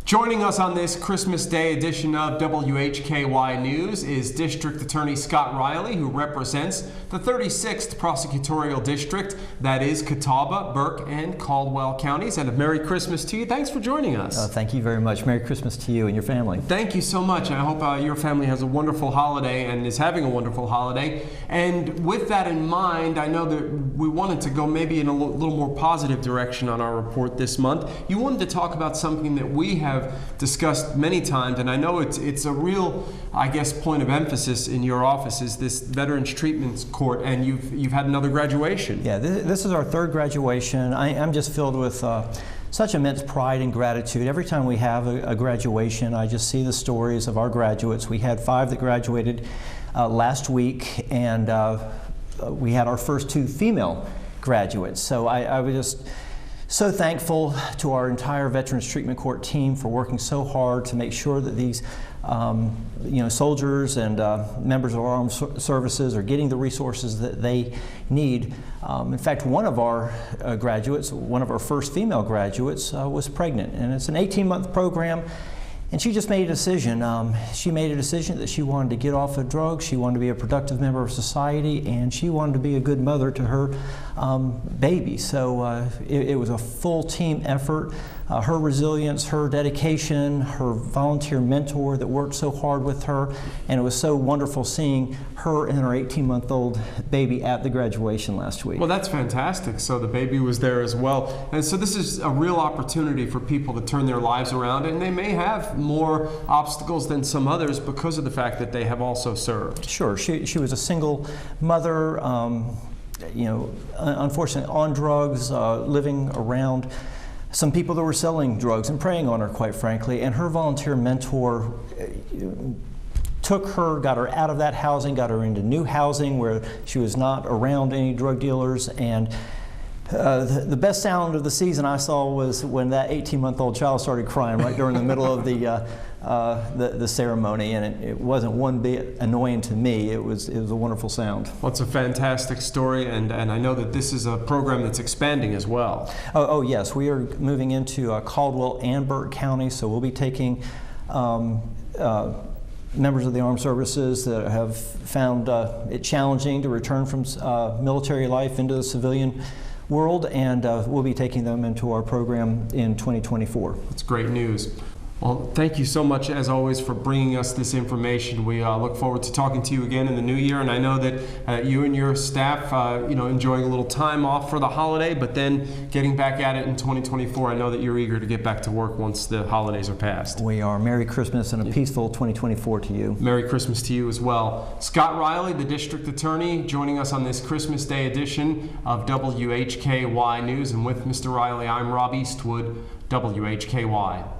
Joining us on this Christmas Day edition of WHKY News is District Attorney Scott Riley, who represents the 36th Prosecutorial District, that is Catawba, Burke, and Caldwell counties. And a Merry Christmas to you. Thanks for joining us. Thank you very much. Merry Christmas to you and your family. Thank you so much. I hope your family has a wonderful holiday and is having a wonderful holiday. And with that in mind, I know that we wanted to go maybe in a little more positive direction on our report this month. You wanted to talk about something that we have discussed many times, and I know it's a real, I guess, point of emphasis in your office, is this Veterans Treatment Court, and you've had another graduation. Yeah, this is our third graduation. I'm just filled with such immense pride and gratitude. Every time we have a graduation, I just see the stories of our graduates. We had 5 that graduated last week, and we had our first 2 female graduates. So I was just so thankful to our entire Veterans Treatment Court team for working so hard to make sure that these soldiers and members of our armed services are getting the resources that they need. In fact, one of our graduates, one of our first female graduates, was pregnant, and it's an 18-month program. And she just made a decision. She made a decision that she wanted to get off of drugs, she wanted to be a productive member of society, and she wanted to be a good mother to her baby. So it was a full team effort. Her resilience, her dedication, her volunteer mentor that worked so hard with her, and it was so wonderful seeing her and her 18-month-old baby at the graduation last week. Well, that's fantastic. So the baby was there as well. And so this is a real opportunity for people to turn their lives around, and they may have more obstacles than some others because of the fact that they have also served. Sure. She was a single mother, unfortunately on drugs, living around some people that were selling drugs and preying on her, quite frankly, and her volunteer mentor took her, got her out of that housing, got her into new housing where she was not around any drug dealers. And the best sound of the season I saw was when that 18-month-old child started crying right during the middle of the ceremony, and it wasn't one bit annoying to me. It was a wonderful sound. Well, it's a fantastic story, and I know that this is a program that's expanding as well. Oh yes, we are moving into Caldwell and Burke County, so we'll be taking members of the armed services that have found it challenging to return from military life into the civilian world, and we'll be taking them into our program in 2024. That's great news. Well, thank you so much, as always, for bringing us this information. We look forward to talking to you again in the new year, and I know that you and your staff, enjoying a little time off for the holiday, but then getting back at it in 2024. I know that you're eager to get back to work once the holidays are passed. We are. Merry Christmas and a peaceful 2024 to you. Merry Christmas to you as well. Scott Riley, the District Attorney, joining us on this Christmas Day edition of WHKY News. And with Mr. Riley, I'm Rob Eastwood, WHKY.